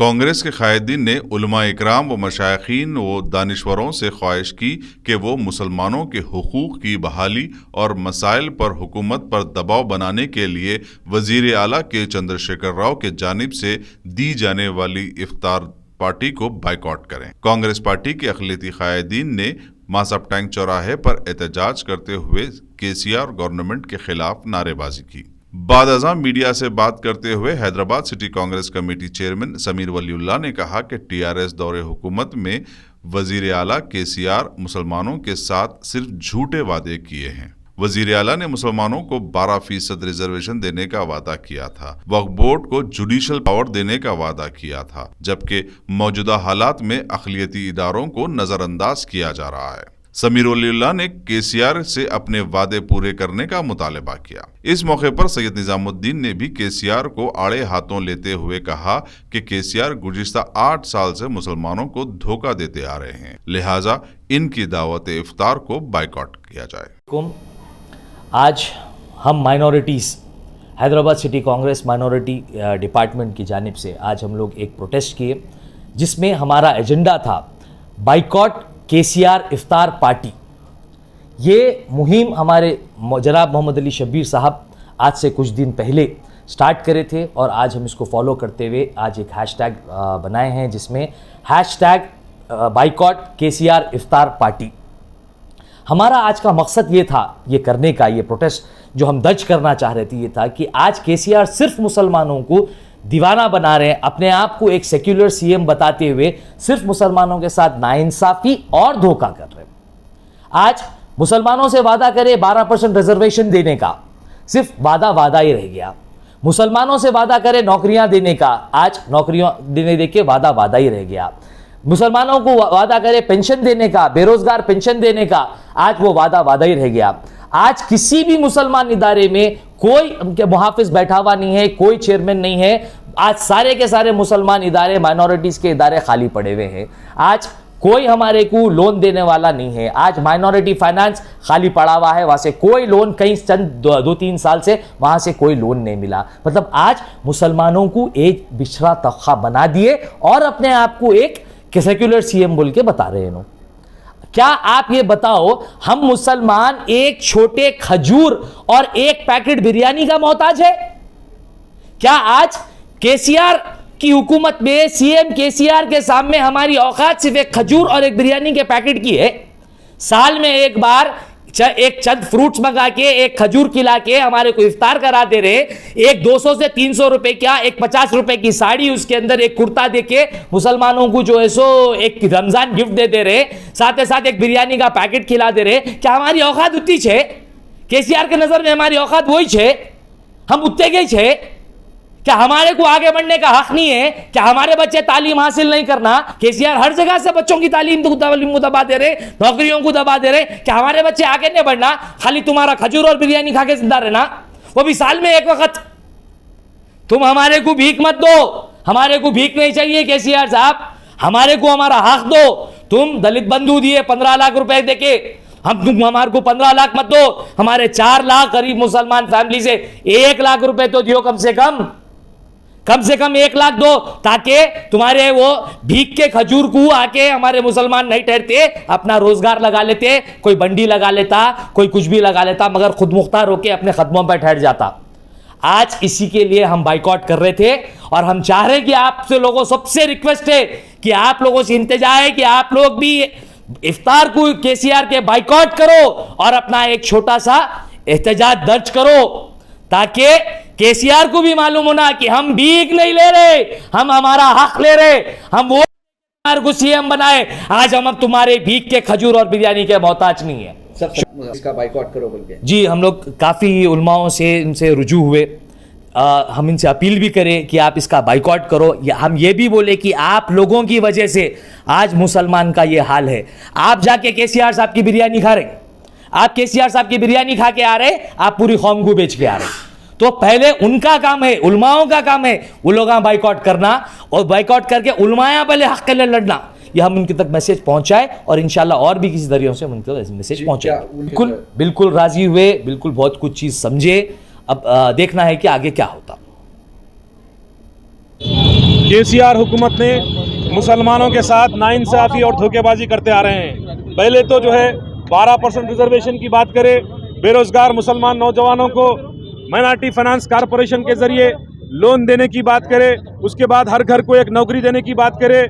कांग्रेस के कायदीन ने उलमा इकराम व मशाइखीन व दानिश्वरों से ख्वाहिश की कि वो मुसलमानों के हुकूक की बहाली और मसाइल पर हुकूमत पर दबाव बनाने के लिए वजीर आला के चंद्रशेखर राव के जानिब से दी जाने वाली इफ्तार पार्टी को बाइकआउट करें। कांग्रेस पार्टी के अक़लियती कायदीन ने मासाब टैंक चौराहे पर एहतजाज करते हुए केसीआर गवर्नमेंट के खिलाफ नारेबाजी की। बाद अज़ां मीडिया से बात करते हुए Hyderabad city Congress committee chairman Sameer Waliullah ने कहा कि टीआरएस दौरे हुकूमत में वजीर आला केसीआर मुसलमानों के साथ सिर्फ झूठे वादे किए हैं। वजीर आला ने मुसलमानों को 12% रिजर्वेशन देने का वादा किया था, वक्फ बोर्ड को जुडिशल पावर देने का वादा किया था, जबकि मौजूदा हालात में अक़लियती इदारों को नजरअंदाज किया जा रहा है। समीर वलीउल्लाह ने केसीआर से अपने वादे पूरे करने का मुतालबा किया। इस मौके पर सैयद निजामुद्दीन ने भी केसीआर को आड़े हाथों लेते हुए कहा कि केसीआर गुज़िश्ता 8 साल से मुसलमानों को धोखा देते आ रहे हैं, लिहाजा इनकी दावत इफ्तार को बाइकआउट किया जाए। आज हम minorities Hyderabad city Congress minority department की जानिब से आज हम लोग एक प्रोटेस्ट किए, जिसमें हमारा एजेंडा था बाइकआउट केसीआर इफ्तार पार्टी। ये मुहिम हमारे जनाब मोहम्मद अली शब्बीर साहब आज से कुछ दिन पहले स्टार्ट करे थे और आज हम इसको फॉलो करते हुए आज एक हैशटैग बनाए हैं, जिसमें हैशटैग बाइकआउट केसीआर इफ्तार पार्टी। हमारा आज का मकसद ये था, ये करने का, ये प्रोटेस्ट जो हम दर्ज करना चाह रहे थे, ये था कि आज केसीआर सिर्फ मुसलमानों को दीवाना बना रहे हैं, अपने आप को एक सेक्युलर सीएम बताते हुए सिर्फ मुसलमानों के साथ नाइंसाफी और धोखा कर रहे हैं। आज मुसलमानों से वादा करे 12% रिजर्वेशन देने का, सिर्फ वादा ही रह गया। मुसलमानों से वादा करे नौकरियां देने का, आज नौकरियां देने देके वादा ही रह गया। मुसलमानों को वादा करे पेंशन देने का, बेरोजगार पेंशन देने का, आज वो वादा ही रह गया। आज किसी भी मुसलमान इदारे में कोई मुहाफिज बैठा हुआ नहीं है, कोई चेयरमैन नहीं है। आज सारे के सारे मुसलमान इदारे, माइनॉरिटीज़ के इदारे खाली पड़े हुए हैं। आज कोई हमारे को लोन देने वाला नहीं है। आज माइनॉरिटी फाइनेंस खाली पड़ा हुआ है, वहाँ से कोई लोन कई चंद 2-3 साल से वहाँ से कोई लोन नहीं मिला। मतलब आज मुसलमानों को एक बिछड़ा तबका बना दिए और अपने आप को एक सेक्युलर सीएम बोल के बता रहे हैं। क्या आप ये बताओ, हम मुसलमान एक छोटे खजूर और एक पैकेट बिरयानी का मोहताज है? क्या आज केसीआर की हुकूमत में सीएम केसीआर के सामने हमारी औकात सिर्फ एक खजूर और एक बिरयानी के पैकेट की है? साल में एक बार एक चंद फ्रूट्स मंगा के, एक खजूर खिला के हमारे को इफ्तार कराते रहे। एक 200 से 300 रुपए क्या, एक 50 रुपए की साड़ी, उसके अंदर एक कुर्ता देके मुसलमानों को जो है सो एक रमजान गिफ्ट देते रहे, साथ ही साथ एक बिरयानी का पैकेट खिला दे रहे। क्या हमारी औकात उतनी छे? केसीआर के नजर में हमारी औकात वही छे? हम उतने गए छे? क्या हमारे को आगे बढ़ने का हक नहीं है? क्या हमारे बच्चे तालीम हासिल नहीं करना? केसीआर हर जगह से बच्चों की तालीम को दबा दे रहे, नौकरियों को दबा दे रहे। क्या हमारे बच्चे आगे नहीं बढ़ना? खाली तुम्हारा खजूर और बिरयानी खा के जिंदा रहना, वो भी साल में एक वक्त। तुम हमारे को भीख मत दो, हमारे को भीख नहीं चाहिए केसीआर साहब, हमारे को हमारा हक दो। तुम दलित बंधु दिए 15 लाख रुपए देके, तुम हमारे को 15 लाख मत दो, हमारे 4 लाख गरीब मुसलमान फैमिली से 1 लाख रुपए तो दियो, कम से कम 1 लाख दो, ताकि तुम्हारे वो भीख के खजूर को आके हमारे मुसलमान नहीं ठहरते, अपना रोजगार लगा लेते, कोई बंडी लगा लेता, कोई कुछ भी लगा लेता, मगर खुद मुख्तार होके अपने कदमों पर ठहर जाता। आज इसी के लिए हम बाइकआउट कर रहे थे और हम चाह रहे हैं कि आपसे लोगों सबसे रिक्वेस्ट है कि आप लोगों से इंतजा है कि आप लोग भी इफ्तार को केसीआर के बाइकआउट करो और अपना एक छोटा सा एहतजाज दर्ज करो, ताकि केसीआर को भी मालूम होना कि हम भीख नहीं ले रहे, हम हमारा हक ले रहे, हम वो को सीएम बनाए। आज हम तुम्हारे भीख के खजूर और बिरयानी के मोहताज नहीं है। इसका बाइकआउट करो बोल के जी, हम लोग काफ़ी उलमाओं से इनसे रुजू हुए, हम इनसे अपील भी करें कि आप इसका बाइकआउट करो। या हम ये भी बोले कि आप लोगों की वजह से आज मुसलमान का ये हाल है। आप जाके केसीआर साहब की बिरयानी खा रहे, आप केसीआर साहब की बिरयानी खा के आ रहे, आप पूरी कौम को बेच के आ रहे। तो पहले उनका काम है, उलमाओं का काम है वो लोग बाइकआउट करना, और बाइकआउट करके उलमाया पहले हक के लिए लड़ना। ये हम उनके तक मैसेज पहुंचाए और इंशाल्लाह और भी किसी जरिए से उनके मैसेज पहुंचाए। बिल्कुल राजी हुए, बिल्कुल बहुत कुछ चीज़ समझे। अब देखना है कि आगे क्या होता। केसीआर हुकूमत ने मुसलमानों के साथ नाइंसाफ़ी और धोखेबाजी करते आ रहे हैं। पहले तो जो है 12% रिजर्वेशन की बात करें, बेरोजगार मुसलमान नौजवानों को माइनॉरिटी फाइनेंस कॉरपोरेशन के ज़रिए लोन देने की बात करें, उसके बाद हर घर को एक नौकरी देने की बात करें।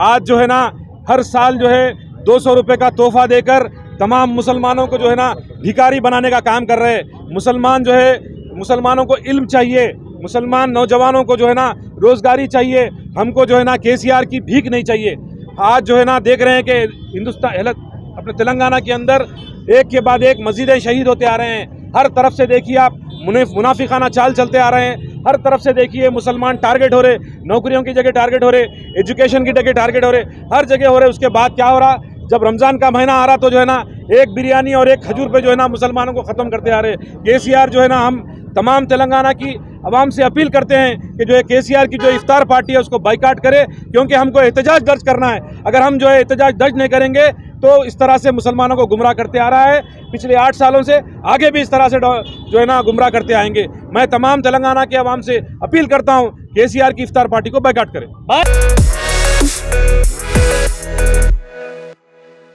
आज जो है ना हर साल जो है 200 रुपये का तोहफा देकर तमाम मुसलमानों को जो है ना भिखारी बनाने का काम कर रहे हैं। मुसलमान जो है, मुसलमानों को इल्म चाहिए, मुसलमान नौजवानों को जो है ना रोज़गारी चाहिए, हमको जो है ना केसीआर की भीख नहीं चाहिए। आज जो है ना देख रहे हैं कि हिंदुस्तान अपने तेलंगाना के अंदर एक के बाद एक मस्जिदें शहीद होते आ रहे हैं। हर तरफ से देखिए आप मुनाफिकाना चाल चलते आ रहे हैं। हर तरफ से देखिए मुसलमान टारगेट हो रहे, नौकरियों की जगह टारगेट हो रहे, एजुकेशन की जगह टारगेट हो रहे, हर जगह हो रहे। उसके बाद क्या हो रहा, जब रमज़ान का महीना आ रहा तो जो है ना एक बिरयानी और एक खजूर पे जो है ना मुसलमानों को ख़त्म करते आ रहे। केसीआर जो है ना, हम तमाम तेलंगाना की आवाम से अपील करते हैं कि जो है केसीआर की जो इफ्तार पार्टी है उसको बाइकाट करे, क्योंकि हमको एहतजाज दर्ज करना है। अगर हम जो है एहतजाज दर्ज नहीं करेंगे तो इस तरह से मुसलमानों को गुमराह करते आ रहा है। पिछले 8 सालों से आगे भी इस तरह से जो है ना गुमराह करते आएंगे। मैं तमाम तेलंगाना के आवाम से अपील करता हूँ केसीआर की इफ्तार पार्टी को बाइकाट करें।